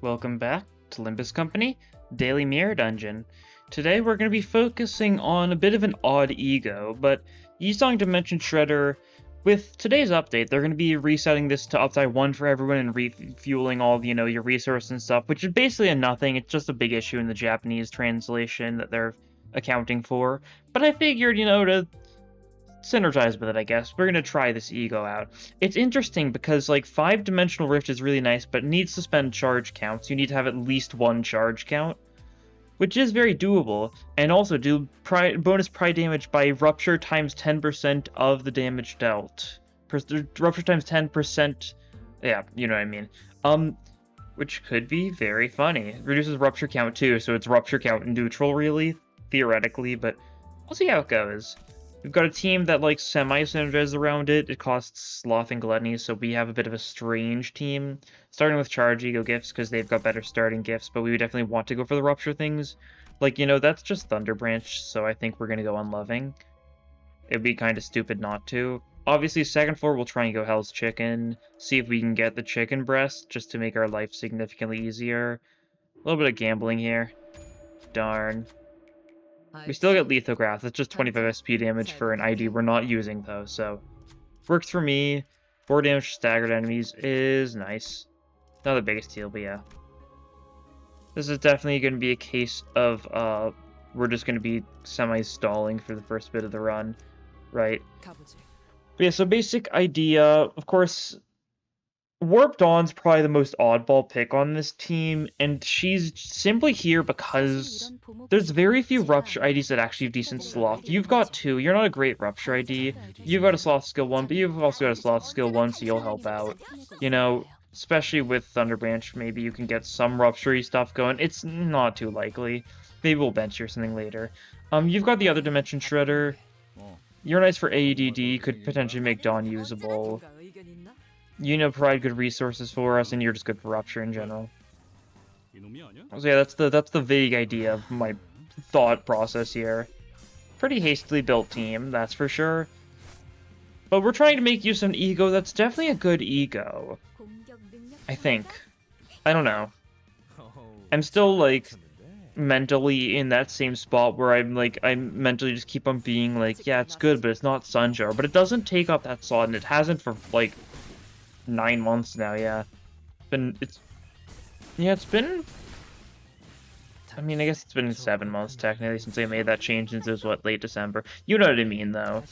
Welcome back to Limbus Company, Daily Mirror Dungeon. Today we're going to be focusing on a bit of an odd ego, but Yisong Dimension Shredder, with today's update, they're going to be resetting this to upside 1 for everyone and refueling all, your resources and stuff, which is basically a nothing. It's just a big issue in the Japanese translation that they're accounting for. But I figured, to synergize with it, I guess. We're gonna try this ego out. It's interesting because, like, 5-dimensional rift is really nice, but it needs to spend charge counts. You need to have at least 1 charge count, which is very doable, and also do bonus pry damage by rupture times 10% of the damage dealt. Rupture times 10%, yeah, you know what I mean. Which could be very funny. Reduces rupture count too, so it's rupture count neutral, really, theoretically, but we'll see how it goes. We've got a team that, like, semi-synergizes around it. It costs Sloth and Gluttony, so we have a bit of a strange team. Starting with Charge Ego Gifts, because they've got better starting gifts, but we would definitely want to go for the Rupture things. Like, that's just Thunder Branch, so I think we're going to go Unloving. It'd be kind of stupid not to. Obviously, second floor, we'll try and go Hell's Chicken, see if we can get the Chicken Breast, just to make our life significantly easier. A little bit of gambling here. Darn. We still get Lithograph. That's just 25 SP damage for an ID we're not using, though, so works for me. 4 damage to staggered enemies is nice. Not the biggest deal, but yeah. This is definitely going to be a case of, we're just going to be semi-stalling for the first bit of the run, right? But yeah, so basic idea, of course, Warp Dawn's probably the most oddball pick on this team, and she's simply here because there's very few Rupture IDs that actually have decent Sloth. You've got 2, you're not a great Rupture ID, you've got a Sloth skill 1, but you've also got a Sloth skill 1, so you'll help out. Especially with Thunder Branch, maybe you can get some Rupture-y stuff going. It's not too likely. Maybe we'll bench you or something later. You've got the other Dimension Shredder. You're nice for AEDD, could potentially make Dawn usable. Provide good resources for us, and you're just good for Rupture in general. So yeah, that's the vague idea of my thought process here. Pretty hastily built team, that's for sure. But we're trying to make use of an ego that's definitely a good ego. I think. I don't know. I'm still, like, mentally in that same spot where I mentally just keep on being like, yeah, it's good, but it's not Sunjar. But it doesn't take up that slot, and it hasn't for, like, 9 months now, yeah. It's been... I mean, I guess it's been 7 months, technically, since they made that change, since it was, what, late December. You know what I mean, though.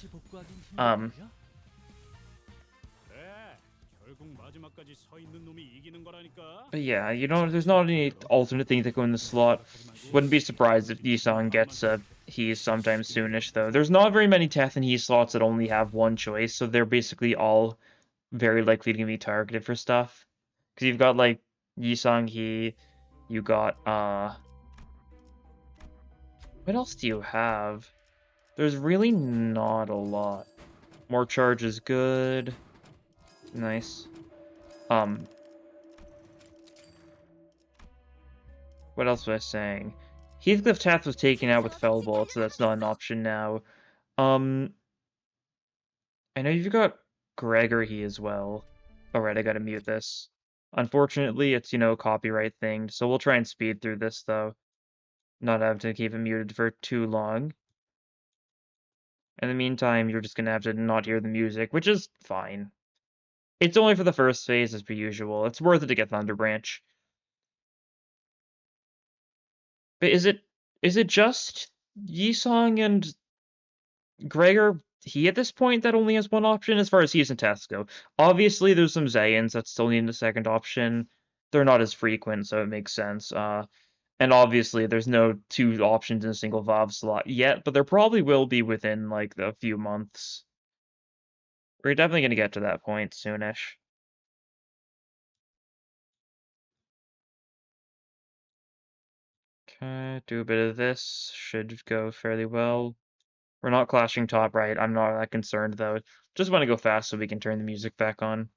But yeah, there's not any alternate things that go in the slot. Wouldn't be surprised if Yisong gets a He sometime soonish, though. There's not very many Teth and He slots that only have 1 choice, so they're basically all very likely to be targeted for stuff. Because you've got, like, Yisong He, you got, what else do you have? There's really not a lot. More charge is good. Nice. What else was I saying? Heathcliff Tath was taken out with Fell Bolt, so that's not an option now. I know you've got Gregor He as well. Alright, I gotta mute this. Unfortunately, it's, a copyright thing, so we'll try and speed through this, though. Not have to keep it muted for too long. In the meantime, you're just gonna have to not hear the music, which is fine. It's only for the first phase, as per usual. It's worth it to get Thunder Branch. But is it just Yisong and Gregor He at this point that only has 1 option as far as He's and tests go? Obviously, there's some Zayians that still need a second option. They're not as frequent, so it makes sense. And obviously, there's no 2 options in a single Vav slot yet, but there probably will be within, like, a few months. We're definitely going to get to that point soonish. Okay, do a bit of this. Should go fairly well. We're not clashing top right. I'm not that concerned, though. Just want to go fast so we can turn the music back on.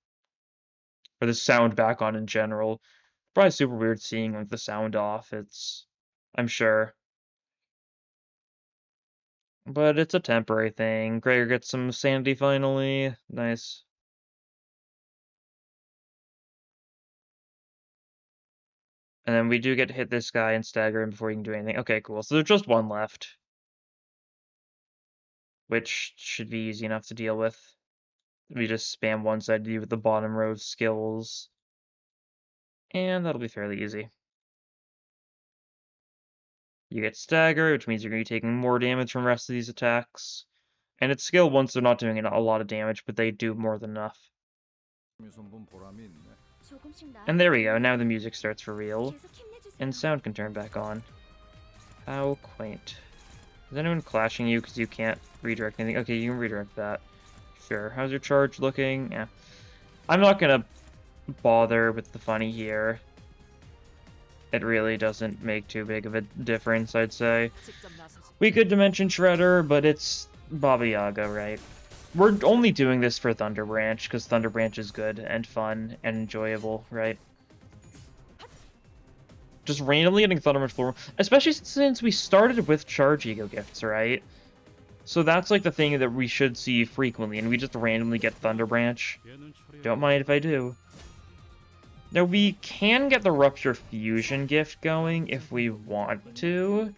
Or the sound back on in general. Probably super weird seeing, like, the sound off. I'm sure. But it's a temporary thing. Gregor gets some sanity finally. Nice. And then we do get to hit this guy and stagger him before he can do anything. Okay, cool. So there's just one left, which should be easy enough to deal with. We just spam one side to do with the bottom row of skills. And that'll be fairly easy. You get stagger, which means you're going to be taking more damage from the rest of these attacks. And it's skill once they're not doing a lot of damage, but they do more than enough. And there we go, now the music starts for real. And sound can turn back on. How quaint. Is anyone clashing you because you can't redirect anything? Okay, you can redirect that. Sure. How's your charge looking? Yeah. I'm not gonna bother with the funny here. It really doesn't make too big of a difference, I'd say. We could Dimension Shredder, but it's Baba Yaga, right? We're only doing this for Thunder Branch, because Thunder Branch is good and fun and enjoyable, right? Just randomly getting Thunder Branch floor, especially since we started with Charge Ego Gifts, right? So that's like the thing that we should see frequently, and we just randomly get Thunder Branch. Don't mind if I do. Now we can get the Rupture Fusion gift going if we want to,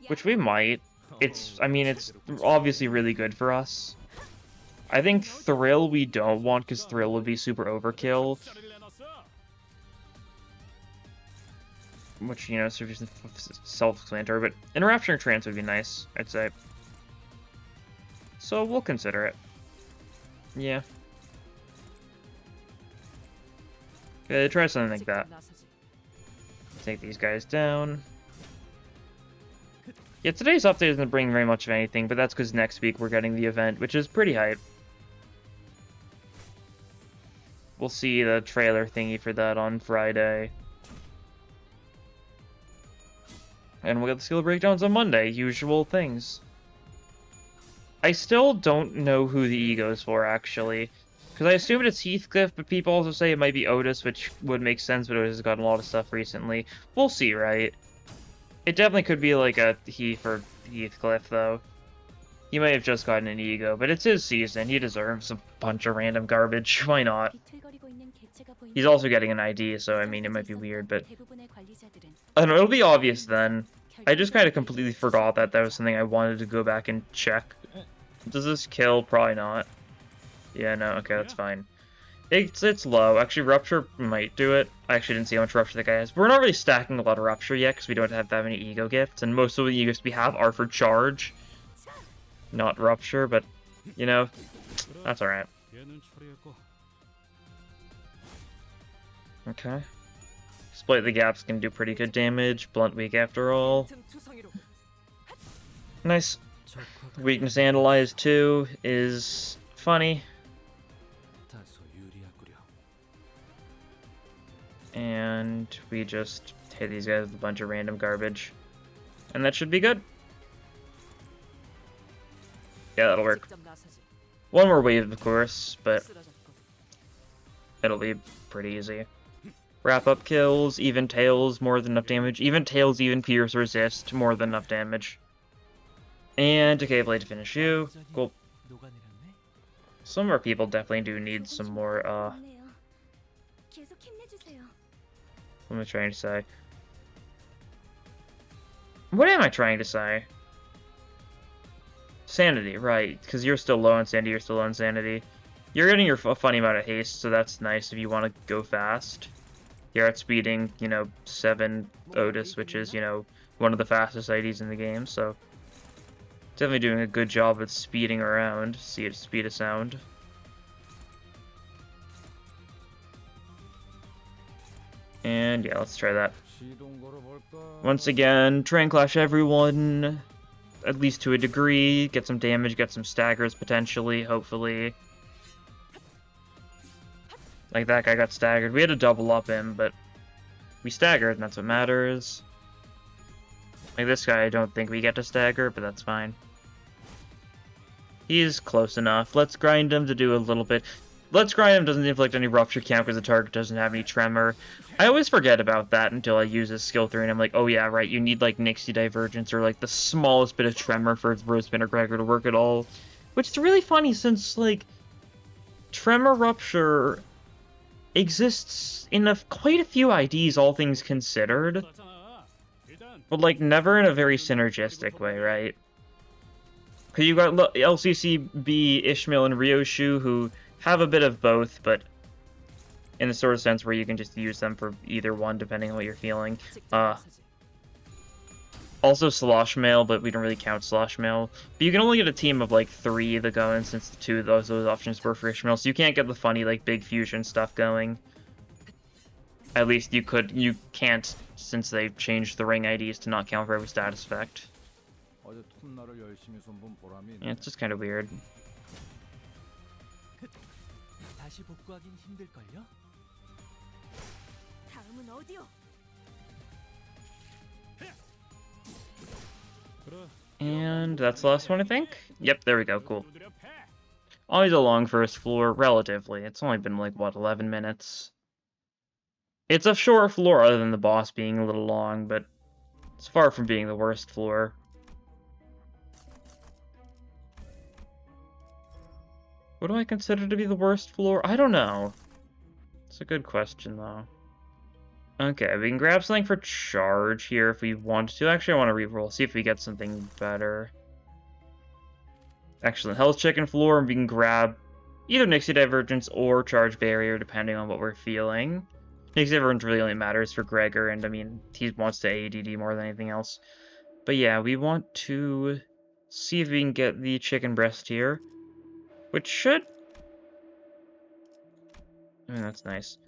which we might. I mean, it's obviously really good for us. I think Thrill we don't want, because Thrill would be super overkill. Which, you know, sort of self-explanatory, but Enrapturing Trance would be nice, I'd say. So we'll consider it. Yeah. Okay, try something like that. Take these guys down. Yeah, today's update doesn't bring very much of anything, but that's because next week we're getting the event, which is pretty hype. We'll see the trailer thingy for that on Friday. And we'll get the skill breakdowns on Monday, usual things. I still don't know who the ego is for, actually. Because I assumed it's Heathcliff, but people also say it might be Otis, which would make sense, but Otis has gotten a lot of stuff recently. We'll see, right? It definitely could be like a Heath or Heathcliff, though. He might have just gotten an ego, but it's his season. He deserves a bunch of random garbage. Why not? He's also getting an ID, so I mean, it might be weird, but... I don't know, it'll be obvious then. I just kind of completely forgot that was something I wanted to go back and check. Does this kill? Probably not. Yeah, no, okay, that's fine. It's low. Actually, Rupture might do it. I actually didn't see how much Rupture the guy has. We're not really stacking a lot of Rupture yet, because we don't have that many ego gifts, and most of the ego gifts we have are for charge. Not Rupture, but, you know, that's alright. Okay. Split the Gaps can do pretty good damage. Blunt Weak after all. Nice. Weakness Analyze 2 is funny. And we just hit these guys with a bunch of random garbage. And that should be good. Yeah, that'll work. One more wave, of course, but it'll be pretty easy. Wrap-up kills, even tails, more than enough damage. Even tails, even pierce, resist, more than enough damage. And Decay Blade to finish you. Cool. Some of our people definitely do need some more, what am I trying to say? What am I trying to say? Sanity, right. Because you're still low on sanity, you're still low on sanity. You're getting your funny amount of haste, so that's nice if you want to go fast. You're outspeeding, you know, 7 Otis, which is, you know, one of the fastest IDs in the game, so... Definitely doing a good job at speeding around. See it speed of sound. And yeah, let's try that. Once again, try and clash everyone, at least to a degree. Get some damage, get some staggers potentially, hopefully. Like that guy got staggered. We had to double up him, but we staggered, and that's what matters. Like this guy, I don't think we get to stagger, but that's fine. He's close enough. Let's grind him to do a little bit. Let's grind him doesn't inflict any rupture count because the target doesn't have any tremor. I always forget about that until I use his skill 3 and I'm like, oh yeah, right, you need like Nixie Divergence or like the smallest bit of tremor for Rosepin or Gregor to work at all. Which is really funny since like Tremor Rupture exists in quite a few IDs, all things considered. But, like, never in a very synergistic way, right? Because you got LCCB, Ishmael, and Ryoshu, who have a bit of both, but in the sort of sense where you can just use them for either one, depending on what you're feeling. Also Slosh Mail, but we don't really count Slosh Mail. But you can only get a team of, like, 3 that go in, since the 2 of those options were for Ishmael, so you can't get the funny, like, big fusion stuff going. At least you can't, since they've changed the ring IDs to not count for every status effect. Yeah, it's just kind of weird. And that's the last one, I think? Yep, there we go, cool. Always a long first floor, relatively. It's only been, like, what, 11 minutes? It's a short floor other than the boss being a little long, but it's far from being the worst floor. What do I consider to be the worst floor? I don't know. It's a good question, though. Okay, we can grab something for charge here if we want to. Actually, I want to reroll, see if we get something better. Excellent. Hell's Chicken floor, and we can grab either Nixie Divergence or Charge Barrier, depending on what we're feeling. Nixie Divergence really only matters for Gregor, and I mean, he wants to ADD more than anything else. But yeah, we want to see if we can get the chicken breast here, which should... I mean, that's nice.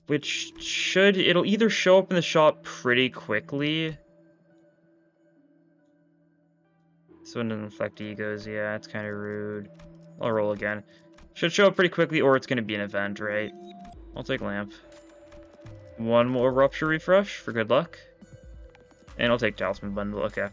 Which should... It'll either show up in the shop pretty quickly. This one doesn't affect egos, yeah, it's kind of rude. I'll roll again. Should show up pretty quickly, or it's going to be an event, right? I'll take Lamp. One more Rupture Refresh for good luck. And I'll take Talisman Bundle, okay.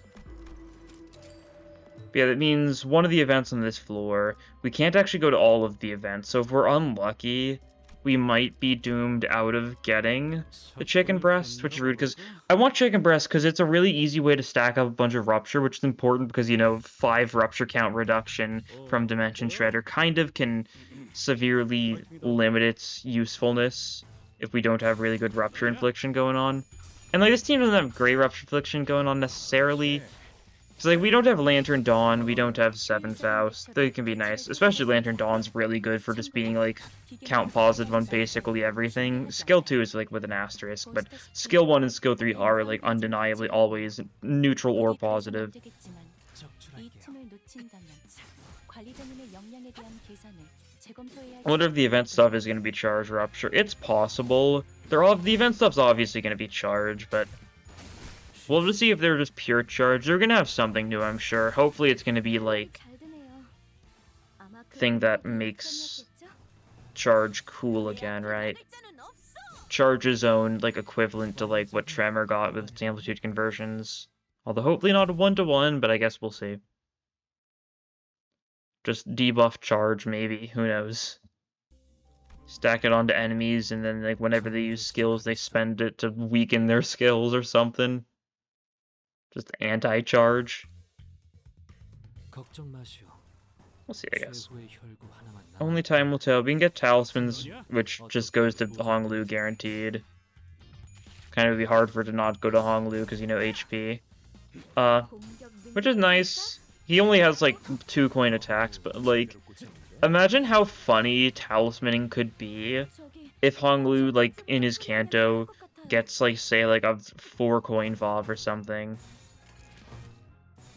But yeah, that means one of the events on this floor, we can't actually go to all of the events, so if we're unlucky, we might be doomed out of getting the chicken breast, which is rude, because I want chicken breast because it's a really easy way to stack up a bunch of rupture, which is important because, you know, 5 rupture count reduction from Dimension Shredder kind of can severely limit its usefulness if we don't have really good rupture infliction going on. And, like, this team doesn't have great rupture infliction going on necessarily. So, like, we don't have Lantern Dawn, we don't have Seven Faust. They can be nice. Especially Lantern Dawn's really good for just being, like, count positive on basically everything. Skill 2 is, like, with an asterisk, but Skill 1 and Skill 3 are, like, undeniably always neutral or positive. I wonder if the event stuff is going to be charge rupture. It's possible. The event stuff's obviously going to be charge, but... we'll just see if they're just pure charge. They're gonna have something new, I'm sure. Hopefully it's gonna be, like, thing that makes charge cool again, right? Charge's own, like, equivalent to, like, what Tremor got with its amplitude conversions. Although hopefully not a 1-to-1, but I guess we'll see. Just debuff charge, maybe. Who knows? Stack it onto enemies, and then, like, whenever they use skills, they spend it to weaken their skills or something. Just anti-charge. We'll see, I guess. Only time will tell. We can get talismans, which just goes to Honglu guaranteed. Kind of be hard for it to not go to Honglu because, you know, HP. Which is nice. He only has, like, 2 coin attacks, but, like, imagine how funny talismaning could be if Honglu, like, in his Kanto gets, like, say, like, a 4 coin Vav or something.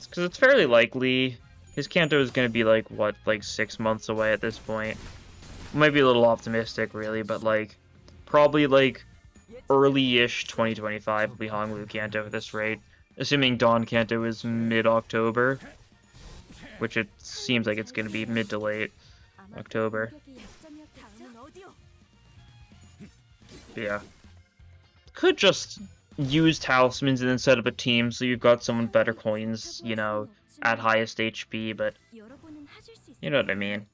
Because it's fairly likely his Kanto is going to be, like, what, like 6 months away at this point. Might be a little optimistic, really, but, like, probably, like, early-ish 2025 will be Honglu Kanto at this rate. Assuming Dawn Kanto is mid-October, which it seems like it's going to be mid to late October. But yeah. Could just use talismans and then set up a team so you've got someone better coins, you know, at highest HP, but you know what I mean.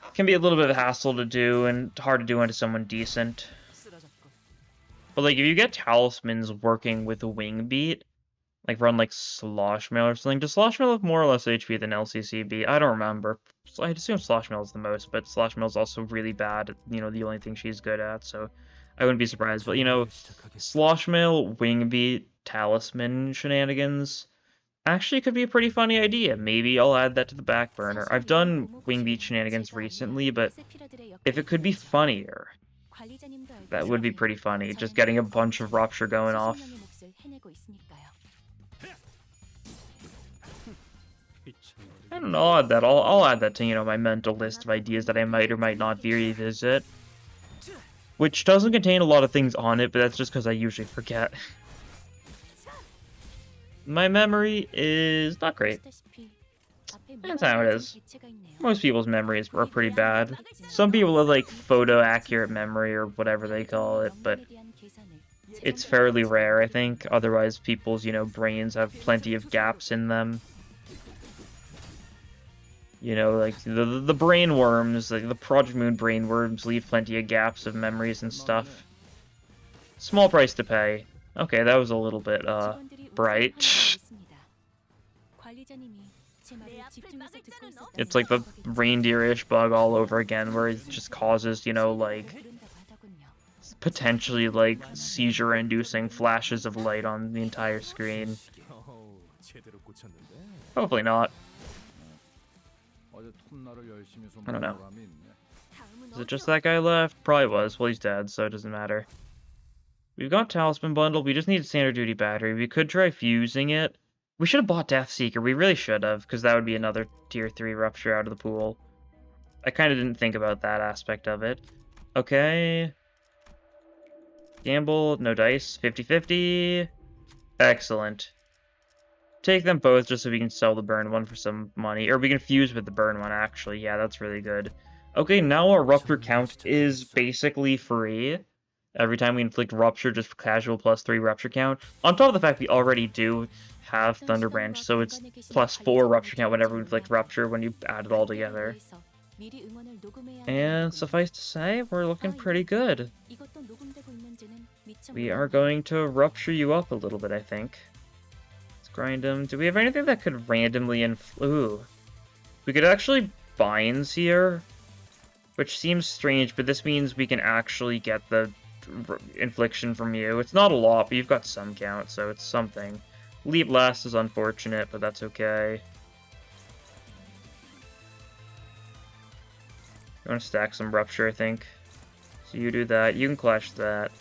It can be a little bit of a hassle to do and hard to do into someone decent. But, like, if you get talismans working with a wing beat, Like run like Slosh Mail or something. Does Slosh Mail have more or less HP than LCCB? I don't remember. I'd assume Slosh Mail is the most, but Slosh Mail is also really bad. You know, the only thing she's good at, so I wouldn't be surprised. But you know, Slosh Mail, Wing Beat, Talisman shenanigans actually could be a pretty funny idea. Maybe I'll add that to the back burner. I've done Wing Beat shenanigans recently, but if it could be funnier, that would be pretty funny. Just getting a bunch of Rupture going off. I don't know, I'll add that. I'll add that to, you know, my mental list of ideas that I might or might not revisit. Which doesn't contain a lot of things on it, but that's just because I usually forget. My memory is not great. That's how it is. Most people's memories are pretty bad. Some people have, like, photo-accurate memory or whatever they call it, but it's fairly rare, I think. Otherwise, people's, you know, brains have plenty of gaps in them. You know, like, the brain worms, like the Project Moon brain worms leave plenty of gaps of memories and stuff. Small price to pay. Okay, that was a little bit, bright. It's like the reindeer-ish bug all over again, where it just causes, you know, like, potentially, like, seizure-inducing flashes of light on the entire screen. Hopefully not. I don't know. Is it just that guy left? Probably was. Well, he's dead, so it doesn't matter. We've got Talisman Bundle. We just need a standard duty battery. We could try fusing it. We should have bought Deathseeker. We really should have, because that would be another tier 3 Rupture out of the pool. I kind of didn't think about that aspect of it. Okay. Gamble, no dice. 50-50. Excellent. Take them both just so we can sell the burn one for some money. Or we can fuse with the burn one, actually. Yeah, that's really good. Okay, now our Rupture count is basically free. Every time we inflict Rupture, just casual +3 Rupture count. On top of the fact we already do have Thunder Branch, so it's +4 Rupture count whenever we inflict Rupture when you add it all together. And suffice to say, we're looking pretty good. We are going to Rupture you up a little bit, I think. Grind them. Do we have anything that could randomly ooh. We could actually binds here, which seems strange, but this means we can actually get the infliction from you. It's not a lot, but you've got some count, so it's something. Leap Last is unfortunate, but that's okay. You want to stack some Rupture, I think. So you do that. You can clash that.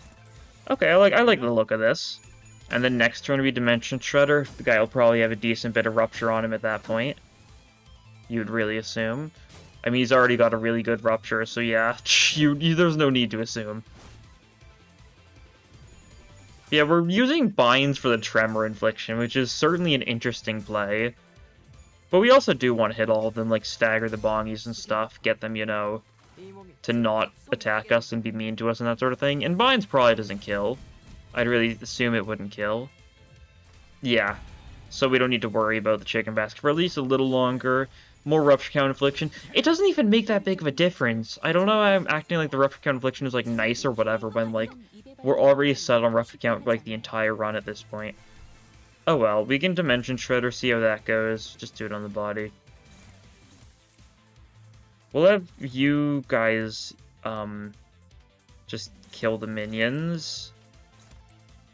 Okay, I like the look of this. And then next turn will be Dimension Shredder. The guy will probably have a decent bit of Rupture on him at that point. You'd really assume. I mean, he's already got a really good Rupture, so yeah, there's no need to assume. Yeah, we're using binds for the Tremor Infliction, which is certainly an interesting play. But we also do want to hit all of them, like stagger the bongies and stuff, get them, you know, to not attack us and be mean to us and that sort of thing. And binds probably doesn't kill. I'd really assume it wouldn't kill. Yeah, so we don't need to worry about the Chicken Basket for at least a little longer. More Rupture Count Infliction. It doesn't even make that big of a difference. I don't know why I'm acting like the Rupture Count Infliction is, like, nice or whatever when, like, we're already set on Rupture Count, like, the entire run at this point. Oh well, we can Dimension Shredder, see how that goes. Just do it on the body. We'll have you guys, just kill the minions,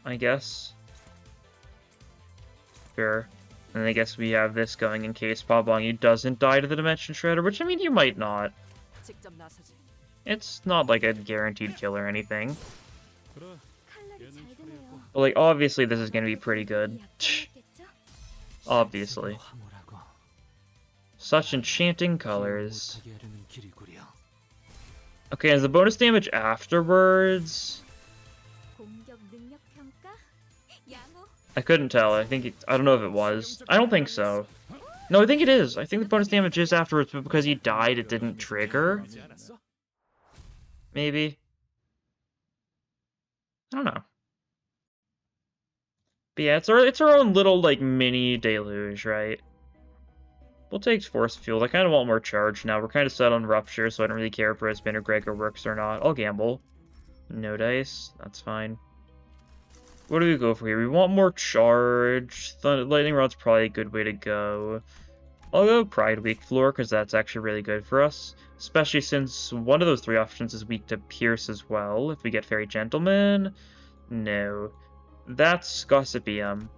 I guess. Sure. And I guess we have this going in case Pabongi doesn't die to the Dimension Shredder, which, I mean, you might not. It's not like a guaranteed kill or anything. But, like, obviously this is going to be pretty good. Obviously. Such enchanting colors. Okay, as the bonus damage afterwards... I couldn't tell. I don't know if it was. I don't think so. No, I think it is. I think the bonus damage is afterwards, but because he died, it didn't trigger. Maybe. I don't know. But yeah, it's our own little, like, mini deluge, right? We'll take Force Field. I kind of want more charge now. We're kind of set on Rupture, so I don't really care if Spin or Gregor works or not. I'll gamble. No dice. That's fine. What do we go for here? We want more charge. Lightning Rod's probably a good way to go. I'll go Pride Weak Floor, because that's actually really good for us. Especially since one of those three options is weak to Pierce as well. If we get Fairy Gentleman... No. That's Gossipium.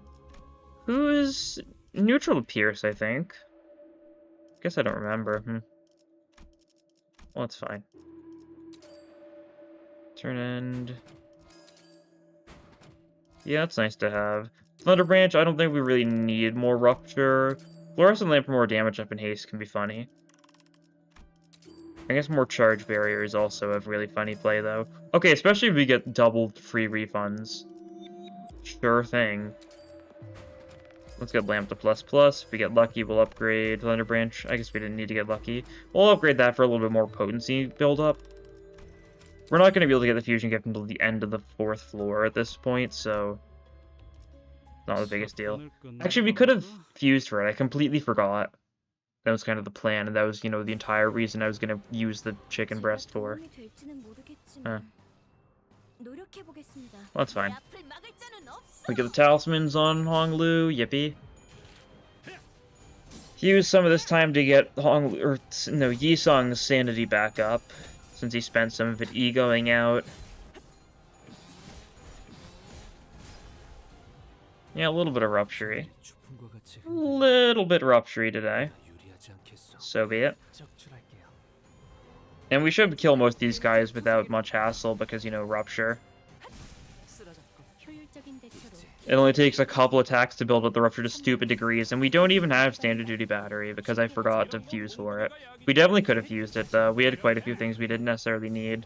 Who is neutral to Pierce, I think. Guess I don't remember. Well, that's fine. Turn end. Yeah, that's nice to have. Thunder Branch, I don't think we really need more Rupture. Fluorescent Lamp for more damage up in haste can be funny. I guess more Charge Barrier is also a really funny play, though. Okay, especially if we get double free refunds. Sure thing. Let's get Lamp to ++. If we get lucky, we'll upgrade Thunder Branch. I guess we didn't need to get lucky. We'll upgrade that for a little bit more potency build-up. We're not going to be able to get the Fusion Gift until the end of the 4th floor at this point, so... not the biggest deal. Actually, we could have fused for it. I completely forgot. That was kind of the plan, and that was, you know, the entire reason I was going to use the chicken breast for. Well, that's fine. We get the talismans on Honglu, yippee. He used some of this time to get Yisong's sanity back up, since he spent some of it egoing out. Yeah, a little bit of rupture-y. A little bit rupture-y today. So be it. And we should kill most of these guys without much hassle because, you know, rupture. It only takes a couple attacks to build up the rupture to stupid degrees, and we don't even have standard duty battery because I forgot to fuse for it. We definitely could have used it, though. We had quite a few things we didn't necessarily need.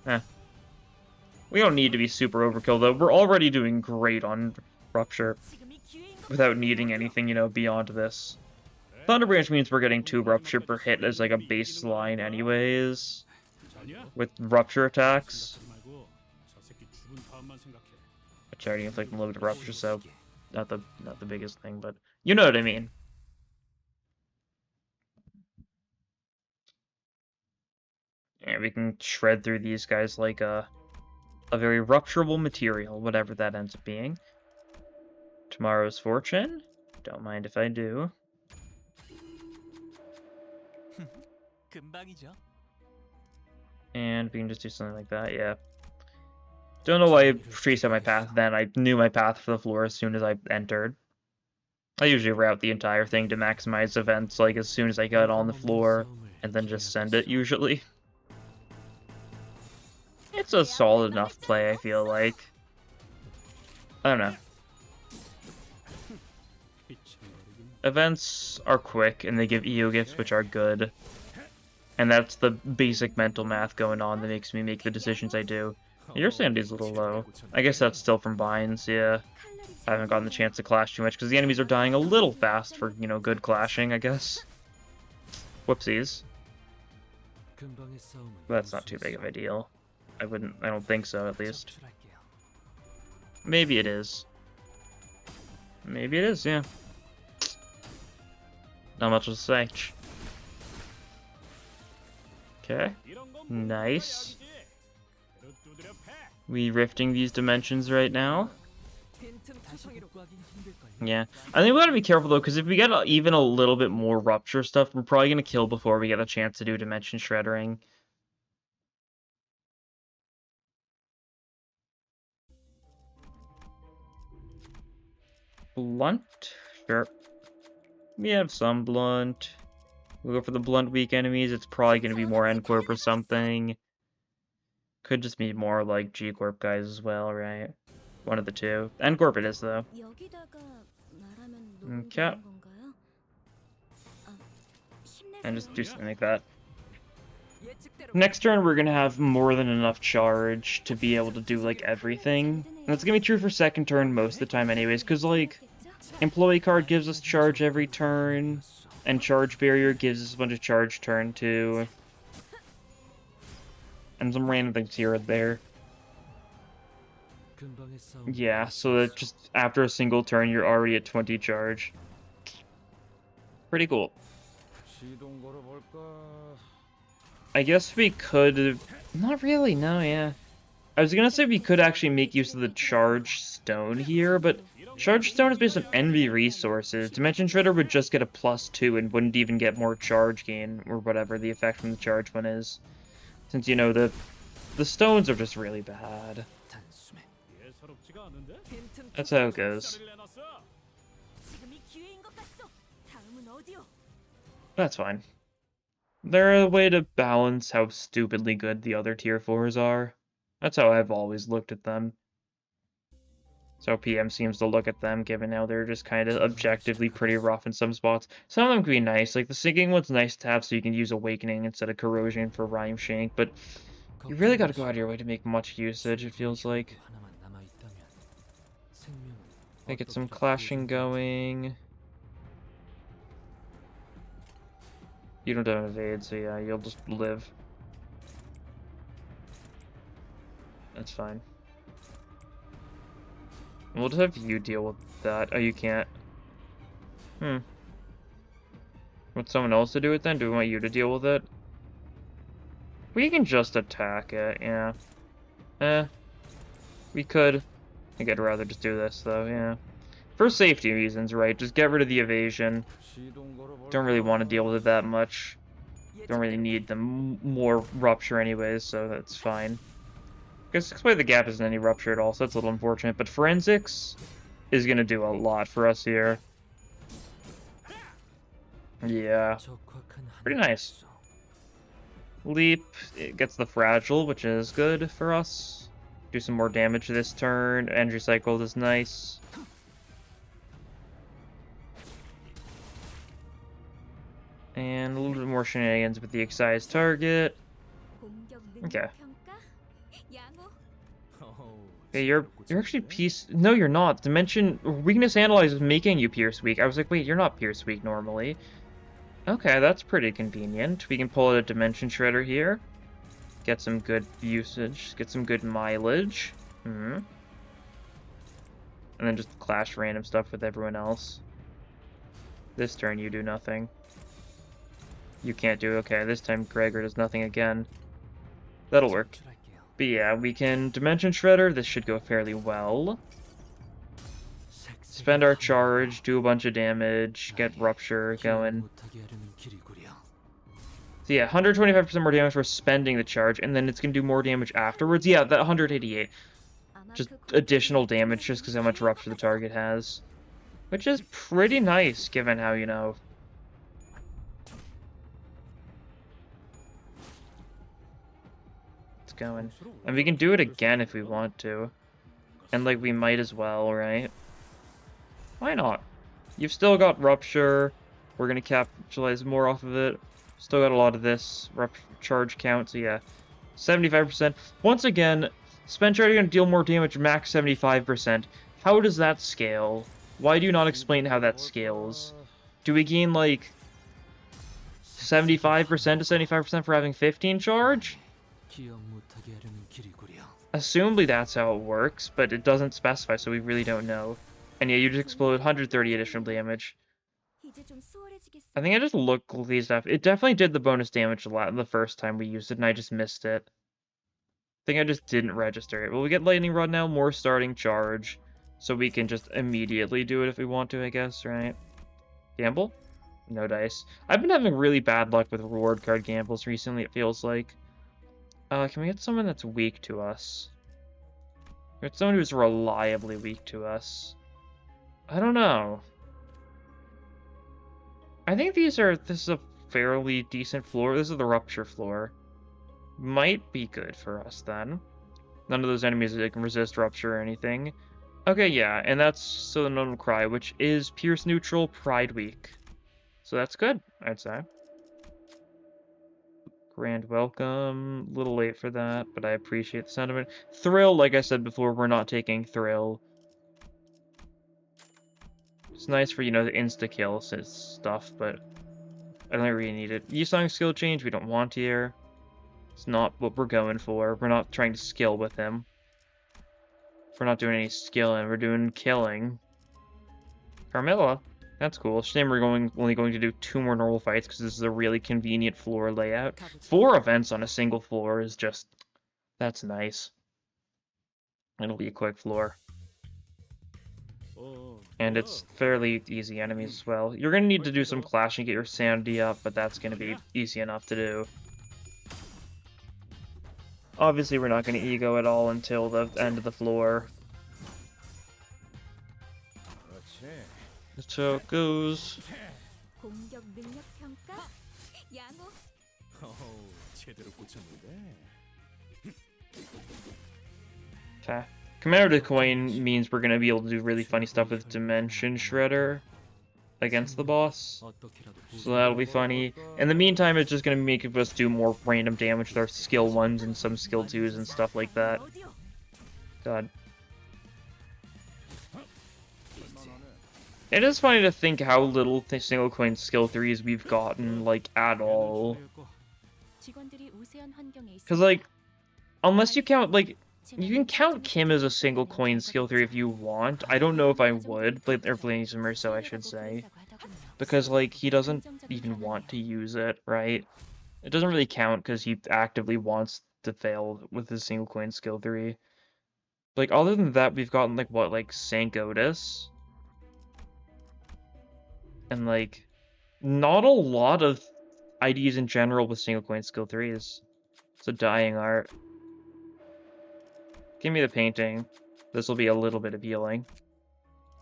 We don't need to be super overkill, though. We're already doing great on rupture without needing anything, you know, beyond this. Thunder Branch means we're getting 2 rupture per hit as like a baseline anyways, with rupture attacks. Which already inflict a little bit of rupture, so not the biggest thing, but you know what I mean. Yeah, we can shred through these guys like a very rupturable material, whatever that ends up being. Tomorrow's Fortune? Don't mind if I do. And we can just do something like that, yeah. Don't know why I traced out my path then. I knew my path for the floor as soon as I entered. I usually route the entire thing to maximize events, like, as soon as I got on the floor, and then just send it, usually. It's a solid enough play, I feel like. I don't know. Events are quick, and they give EO gifts, which are good. And that's the basic mental math going on that makes me make the decisions I do. Your sanity's a little low. I guess that's still from binds, yeah. I haven't gotten the chance to clash too much, because the enemies are dying a little fast for, you know, good clashing, I guess. Whoopsies. That's not too big of a deal. I don't think so, at least. Maybe it is. Maybe it is, yeah. Not much to say. Okay. Nice. We rifting these dimensions right now. Yeah. I think we gotta be careful though, because if we get even a little bit more rupture stuff, we're probably gonna kill before we get a chance to do dimension shreddering. Blunt? Sure. We have some blunt. We'll go for the blunt weak enemies. It's probably going to be more N-Corp or something. Could just be more like G-Corp guys as well, right? One of the two. N-Corp it is, though. Okay. And just do something like that. Next turn, we're going to have more than enough charge to be able to do, like, everything. And that's going to be true for second turn most of the time anyways, because, like, Employee card gives us charge every turn, and Charge Barrier gives us a bunch of charge turn too. And some random things here and there. Yeah, so that just after a single turn, you're already at 20 charge. Pretty cool. I guess we could... Not really, no, yeah. I was gonna say we could actually make use of the Charge Stone here, but Charge Stone is based on envy resources. Dimension Shredder would just get a +2 and wouldn't even get more charge gain, or whatever the effect from the charge one is. Since, you know, the stones are just really bad. That's how it goes. That's fine. They're a way to balance how stupidly good the other tier 4s are. That's how I've always looked at them. So PM seems to look at them, given how they're just kind of objectively pretty rough in some spots. Some of them can be nice, like the sinking one's nice to have so you can use Awakening instead of Corrosion for Rhyme Shank, but you really gotta go out of your way to make much usage, it feels like. Get some clashing going. You don't have evade, so yeah, you'll just live. That's fine. We'll just have you deal with that. Oh, you can't. Want someone else to do it then? Do we want you to deal with it? We can just attack it, yeah. We could. I think I'd rather just do this, though, yeah. For safety reasons, right? Just get rid of the evasion. Don't really want to deal with it that much. Don't really need the more rupture anyways, so that's fine. Because Exploit the Gap isn't any rupture at all, so that's a little unfortunate. But Forensics is going to do a lot for us here. Yeah. Pretty nice. Leap, it gets the Fragile, which is good for us. Do some more damage this turn. Energy Cycle is nice. And a little bit more shenanigans with the Excise target. Okay. Okay, you're actually No, you're not. Dimension Weakness Analyze is making you Pierce Weak. I was like, wait, you're not Pierce Weak normally. Okay, that's pretty convenient. We can pull out a Dimension Shredder here. Get some good usage. Get some good mileage. And then just clash random stuff with everyone else. This turn you do nothing. You can't do okay. This time Gregor does nothing again. That'll work. But yeah, we can Dimension Shredder. This should go fairly well. Spend our charge, do a bunch of damage, get Rupture going. So yeah, 125% more damage for spending the charge, and then it's going to do more damage afterwards. Yeah, that 188. Just additional damage just because how much Rupture the target has. Which is pretty nice, given how, you know... It's going. And we can do it again if we want to. And, like, we might as well, right? Why not? You've still got Rupture. We're going to capitalize more off of it. Still got a lot of this charge count, so yeah. 75%. Once again, spend charge going to deal more damage, max 75%. How does that scale? Why do you not explain how that scales? Do we gain, like, 75% to 75% for having 15 charge? Assumably that's how it works, but it doesn't specify, so we really don't know. And yeah, you just explode 130 additional damage. I think I just looked these up. It definitely did the bonus damage a lot the first time we used it, and I just missed it. I think I just didn't register it. Well, we get Lightning Rod now, more starting charge, so we can just immediately do it if we want to, I guess, right? Gamble? No dice. I've been having really bad luck with reward card gambles recently, it feels like. Can we get someone that's weak to us? Get someone who's reliably weak to us. I don't know. I think this is a fairly decent floor. This is the Rupture floor. Might be good for us then. None of those enemies that can resist Rupture or anything. Okay, yeah, and that's so the None Will Cry, which is Pierce Neutral, Pride Weak. So that's good, I'd say. Grand Welcome. A little late for that, but I appreciate the sentiment. Thrill, like I said before, we're not taking Thrill. It's nice for, you know, the insta-kill stuff, but I don't really need it. Yisong skill change, we don't want here. It's not what we're going for. We're not trying to skill with him. We're not doing any skilling, we're doing killing. Carmilla, that's cool. Shame we're only going to do 2 more normal fights because this is a really convenient floor layout. 4 events on a single floor is just... that's nice. It'll be a quick floor. And it's fairly easy enemies as well. You're going to need to do some clashing, get your sanity up, but that's going to be easy enough to do. Obviously, we're not going to ego at all until the end of the floor. That's how it goes. Okay. Commander to coin means we're going to be able to do really funny stuff with Dimension Shredder against the boss. So that'll be funny. In the meantime, it's just going to make us do more random damage with our skill 1s and some skill 2s and stuff like that. God. It is funny to think how little single coin skill 3s we've gotten, like, at all. Because, like, unless you count, like, you can count Kim as a single coin skill 3 if you want. I don't know if I would, or playing some Merceau, I should say. Because, like, he doesn't even want to use it, right? It doesn't really count because he actively wants to fail with his single coin skill 3. Like, other than that, we've gotten, like, what, like, Sank Otis? And, like, not a lot of IDs in general with single coin skill 3s. It's a dying art. Give me the painting. This will be a little bit appealing.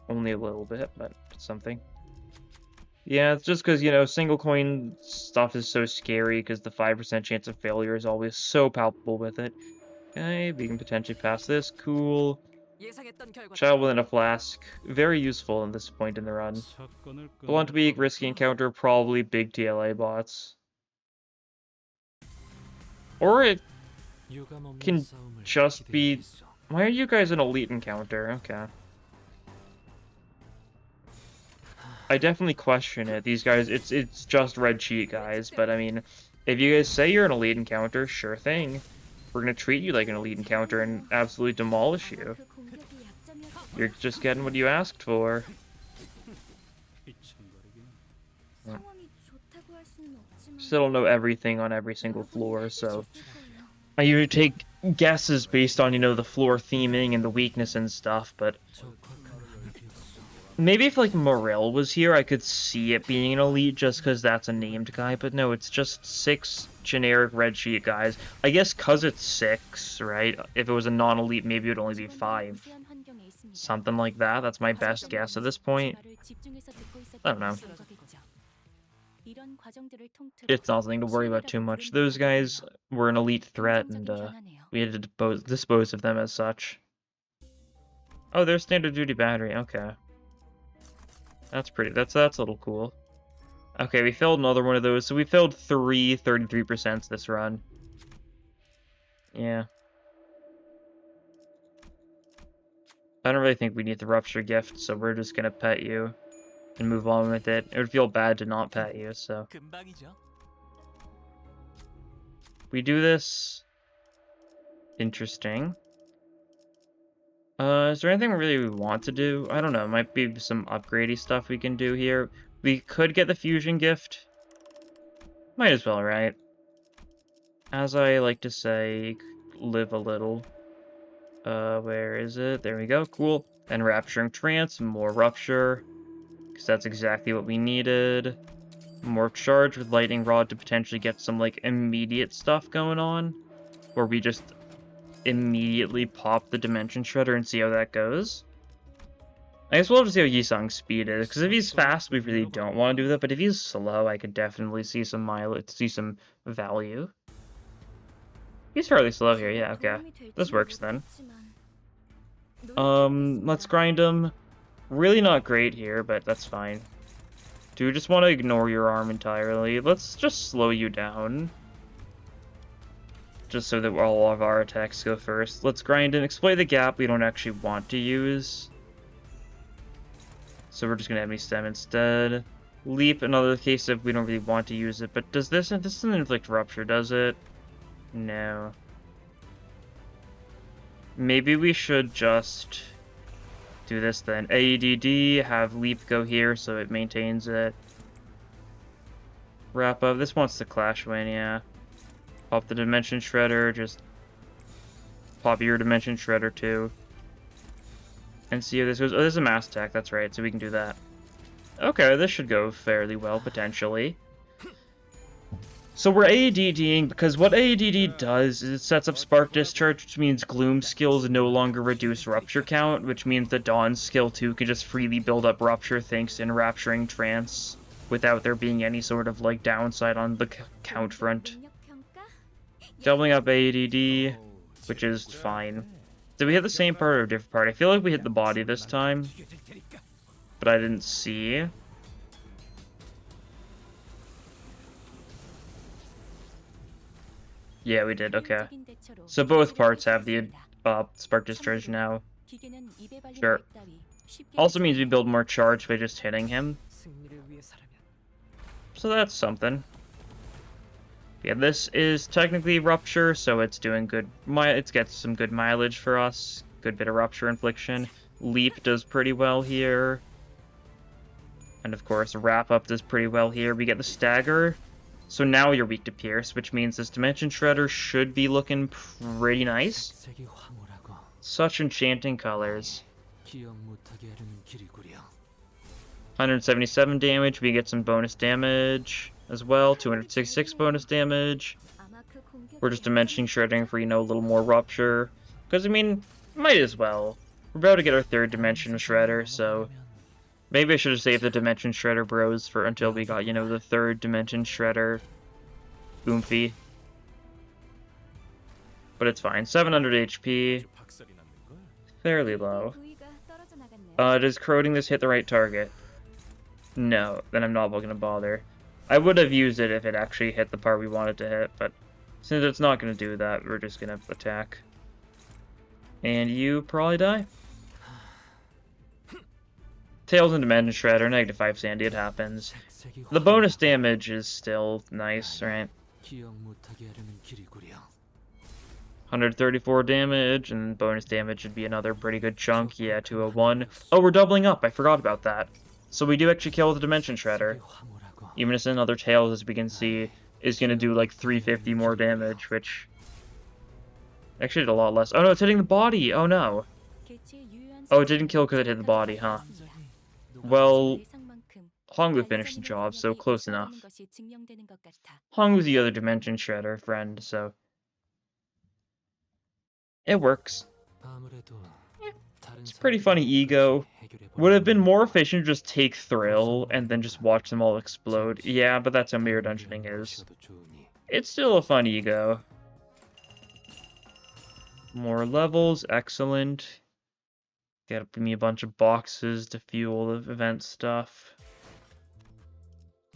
Only a little bit, but something. Yeah, it's just because, you know, single coin stuff is so scary because the 5% chance of failure is always so palpable with it. Okay, we can potentially pass this. Cool. Child within a flask. Very useful at this point in the run. Blunt weak, risky encounter, probably big TLA bots. Or it can just be... Why are you guys an elite encounter? Okay. I definitely question it. These guys, it's just red cheat guys, but I mean, if you guys say you're an elite encounter, sure thing. We're gonna treat you like an elite encounter and absolutely demolish you. You're just getting what you asked for. Yeah. Still don't know everything on every single floor, so I usually take guesses based on, you know, the floor theming and the weakness and stuff, but maybe if, like, Morel was here, I could see it being an elite just because that's a named guy, but no, it's just 6 generic red sheet guys. I guess because it's 6, right? If it was a non-elite, maybe it would only be 5. Something like that. That's my best guess at this point. I don't know. It's nothing to worry about too much. Those guys were an elite threat, and we had to dispose of them as such. Oh, there's standard duty battery. Okay. That's pretty. That's a little cool. Okay, we filled another one of those. So we filled 33% this run. Yeah. I don't really think we need the rupture gift, so we're just gonna pet you and move on with it. It would feel bad to not pet you, so. We do this. Interesting. Is there anything really we want to do? I don't know. Might be some upgradey stuff we can do here. We could get the fusion gift. Might as well, right? As I like to say, live a little. Where is it? There we go. Cool. And Rapturing Trance, more Rupture. Because that's exactly what we needed. More Charge with Lightning Rod to potentially get some, like, immediate stuff going on. Where we just immediately pop the Dimension Shredder and see how that goes. I guess we'll have to see how Yisung's speed is, because if he's fast, we really don't want to do that, but if he's slow, I could definitely see some mileage, see some value. He's fairly slow here, yeah, okay. This works then. Let's grind him. Really not great here, but that's fine. Do you just want to ignore your arm entirely? Let's just slow you down. Just so that all of our attacks go first. Let's grind and exploit the gap we don't actually want to use. So we're just gonna enemy stem instead. Leap, another case if we don't really want to use it, but does this doesn't inflict rupture, does it? No. Maybe we should just do this then. AEDD, have leap go here so it maintains it. Wrap up. This wants to clash win, yeah. Pop the Dimension Shredder, just pop your Dimension Shredder too. and see how this goes. Oh, there's a mass attack, that's right, so we can do that. Okay, this should go fairly well, potentially. So we're ADDing because what ADD does is it sets up Spark Discharge, which means Gloom skills no longer reduce Rupture count, which means the Dawn skill 2 can just freely build up Rupture thanks to Enrapturing Trance without there being any sort of like downside on the count front. Doubling up ADD, which is fine. Did we hit the same part or a different part? I feel like we hit the body this time, but I didn't see. Yeah, we did, okay. So both parts have the Spark Discharge now. Sure. Also means we build more charge by just hitting him. So that's something. Yeah, this is technically Rupture, so it's doing good. It gets some good mileage for us. Good bit of Rupture infliction. Leap does pretty well here. And of course, Wrap Up does pretty well here. We get the Stagger. So now you're weak to Pierce, which means this Dimension Shredder should be looking pretty nice. Such enchanting colors. 177 damage, we get some bonus damage as well. 266 bonus damage. We're just Dimension Shredding for, you know, a little more Rupture. Because, I mean, might as well. We're about to get our 3rd Dimension Shredder, so... Maybe I should have saved the Dimension Shredder bros for until we got, you know, the 3rd Dimension Shredder Oomphy. But it's fine. 700 HP. Fairly low. Does corroding this hit the right target? No, then I'm not going to bother. I would have used it if it actually hit the part we wanted to hit, but since it's not going to do that, we're just going to attack. And you probably die. Tails and Dimension Shredder, -5 Sandy, it happens. The bonus damage is still nice, right? 134 damage, and bonus damage should be another pretty good chunk. Yeah, 201. Oh, we're doubling up, I forgot about that. So we do actually kill the Dimension Shredder. Even if it's another Tails, as we can see, is going to do like 350 more damage, which... Actually did a lot less. Oh no, it's hitting the body! Oh no! Oh, it didn't kill because it hit the body, huh? Well, Honglu finished the job, so close enough. Honglu's the other Dimension Shredder friend, so... It works. Yeah, it's a pretty funny ego. Would have been more efficient to just take Thrill and then just watch them all explode. Yeah, but that's how Mirror Dungeoning is. It's still a fun ego. More levels, excellent. Give me a bunch of boxes to fuel the event stuff.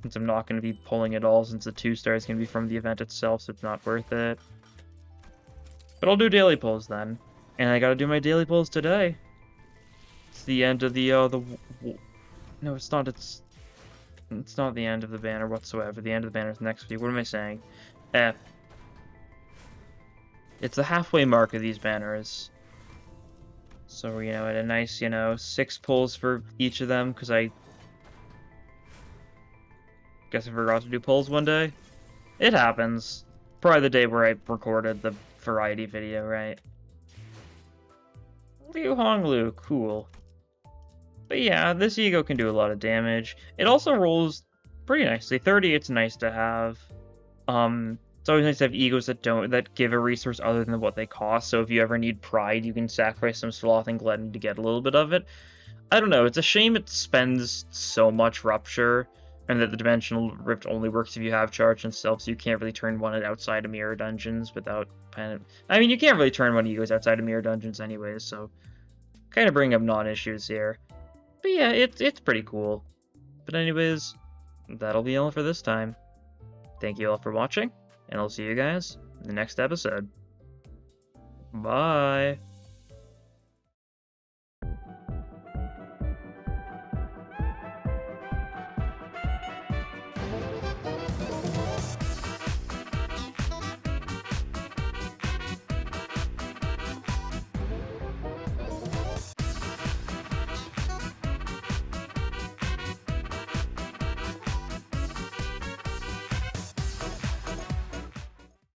Since I'm not going to be pulling it all, since the 2-star is going to be from the event itself, so it's not worth it. But I'll do daily pulls then. And I gotta do my daily pulls today. It's the end of the, no, it's not, it's not the end of the banner whatsoever. The end of the banner is next week. What am I saying? It's the halfway mark of these banners. So, you know, at a nice, you know, 6 pulls for each of them, because I guess I forgot to do pulls one day. It happens. Probably the day where I recorded the variety video, right? Liu Honglu, cool. But yeah, this ego can do a lot of damage. It also rolls pretty nicely. 30, it's nice to have. It's always nice to have egos that give a resource other than what they cost. So if you ever need pride, you can sacrifice some sloth and gluttony to get a little bit of it. I don't know, it's a shame it spends so much Rupture, and that the Dimensional Rift only works if you have charge and stealth, so you can't really turn one outside of Mirror Dungeons without... I mean, you can't really turn one egos outside of Mirror Dungeons anyways, so... Kind of bring up non-issues here. But yeah, it's pretty cool. But anyways, that'll be all for this time. Thank you all for watching, and I'll see you guys in the next episode. Bye!